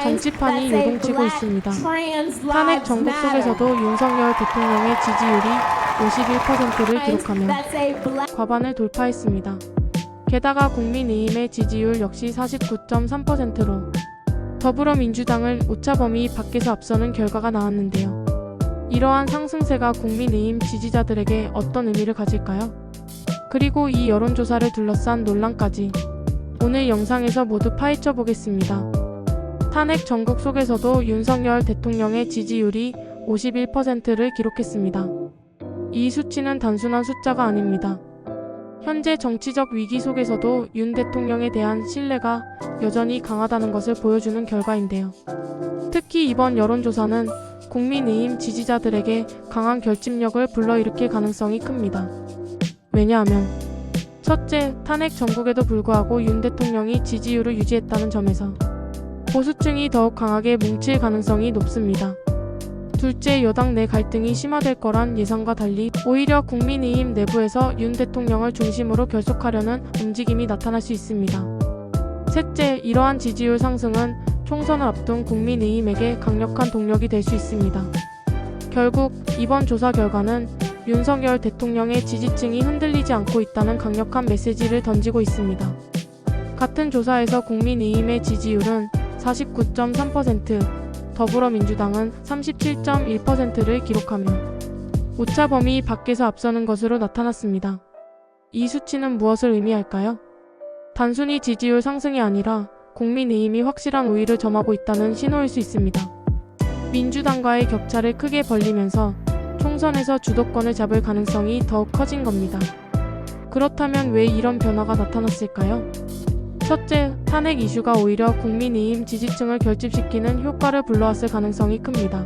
정치판이 요동치고 있습니다. 탄핵 전국 속에서도 윤석열 대통령의 지지율이 51%를 기록하며 과반을 돌파했습니다. 게다가 국민의힘의 지지율 역시 49.3%로 더불어민주당을 오차범위 밖에서 앞서는 결과가 나왔는데요. 이러한 상승세가 국민의힘 지지자들에게 어떤 의미를 가질까요? 그리고 이 여론조사를 둘러싼 논란까지 오늘 영상에서 모두 파헤쳐 보겠습니다. 탄핵 전국 속에서도 윤석열 대통령의 지지율이 51%를 기록했습니다. 이 수치는 단순한 숫자가 아닙니다. 현재 정치적 위기 속에서도 윤 대통령에 대한 신뢰가 여전히 강하다는 것을 보여주는 결과인데요. 특히 이번 여론조사는 국민의힘 지지자들에게 강한 결집력을 불러일으킬 가능성이 큽니다. 왜냐하면 첫째, 탄핵 전국에도 불구하고 윤 대통령이 지지율을 유지했다는 점에서 보수층이 더욱 강하게 뭉칠 가능성이 높습니다. 둘째, 여당 내 갈등이 심화될 거란 예상과 달리 오히려 국민의힘 내부에서 윤 대통령을 중심으로 결속하려는 움직임이 나타날 수 있습니다. 셋째, 이러한 지지율 상승은 총선을 앞둔 국민의힘에게 강력한 동력이 될 수 있습니다. 결국 이번 조사 결과는 윤석열 대통령의 지지층이 흔들리지 않고 있다는 강력한 메시지를 던지고 있습니다. 같은 조사에서 국민의힘의 지지율은 49.3%, 더불어민주당은 37.1%를 기록하며 오차 범위 밖에서 앞서는 것으로 나타났습니다. 이 수치는 무엇을 의미할까요? 단순히 지지율 상승이 아니라 국민의힘이 확실한 우위를 점하고 있다는 신호일 수 있습니다. 민주당과의 격차를 크게 벌리면서 총선에서 주도권을 잡을 가능성이 더욱 커진 겁니다. 그렇다면 왜 이런 변화가 나타났을까요? 첫째, 탄핵 이슈가 오히려 국민의힘 지지층을 결집시키는 효과를 불러왔을 가능성이 큽니다.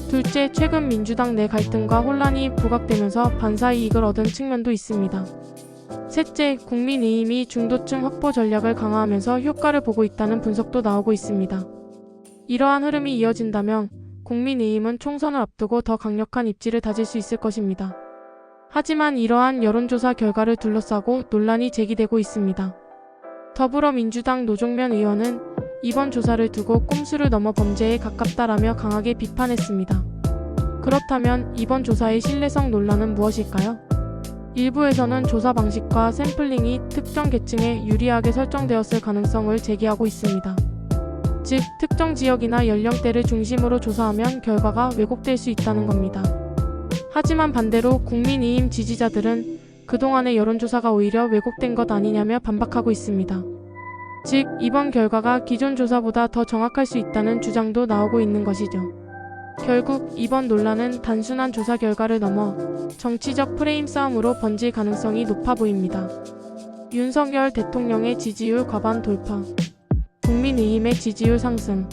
둘째, 최근 민주당 내 갈등과 혼란이 부각되면서 반사이익을 얻은 측면도 있습니다. 셋째, 국민의힘이 중도층 확보 전략을 강화하면서 효과를 보고 있다는 분석도 나오고 있습니다. 이러한 흐름이 이어진다면 국민의힘은 총선을 앞두고 더 강력한 입지를 다질 수 있을 것입니다. 하지만 이러한 여론조사 결과를 둘러싸고 논란이 제기되고 있습니다. 더불어민주당 노종면 의원은 이번 조사를 두고 꼼수를 넘어 범죄에 가깝다라며 강하게 비판했습니다. 그렇다면 이번 조사의 신뢰성 논란은 무엇일까요? 일부에서는 조사 방식과 샘플링이 특정 계층에 유리하게 설정되었을 가능성을 제기하고 있습니다. 즉, 특정 지역이나 연령대를 중심으로 조사하면 결과가 왜곡될 수 있다는 겁니다. 하지만 반대로 국민의힘 지지자들은 그동안의 여론조사가 오히려 왜곡된 것 아니냐며 반박하고 있습니다. 즉, 이번 결과가 기존 조사보다 더 정확할 수 있다는 주장도 나오고 있는 것이죠. 결국 이번 논란은 단순한 조사 결과를 넘어 정치적 프레임 싸움으로 번질 가능성이 높아 보입니다. 윤석열 대통령의 지지율 과반 돌파, 국민의힘의 지지율 상승,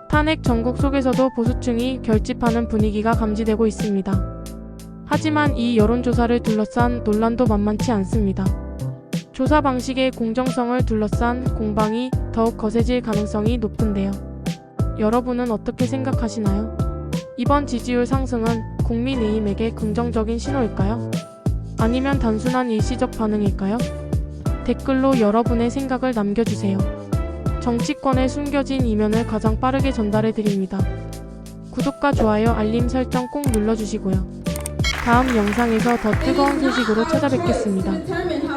탄핵 전국 속에서도 보수층이 결집하는 분위기가 감지되고 있습니다. 하지만 이 여론조사를 둘러싼 논란도 만만치 않습니다. 조사 방식의 공정성을 둘러싼 공방이 더욱 거세질 가능성이 높은데요. 여러분은 어떻게 생각하시나요? 이번 지지율 상승은 국민의힘에게 긍정적인 신호일까요? 아니면 단순한 일시적 반응일까요? 댓글로 여러분의 생각을 남겨주세요. 정치권의 숨겨진 이면을 가장 빠르게 전달해드립니다. 구독과 좋아요, 알림 설정 꼭 눌러주시고요. 다음 영상에서 더 뜨거운 소식으로 찾아뵙겠습니다.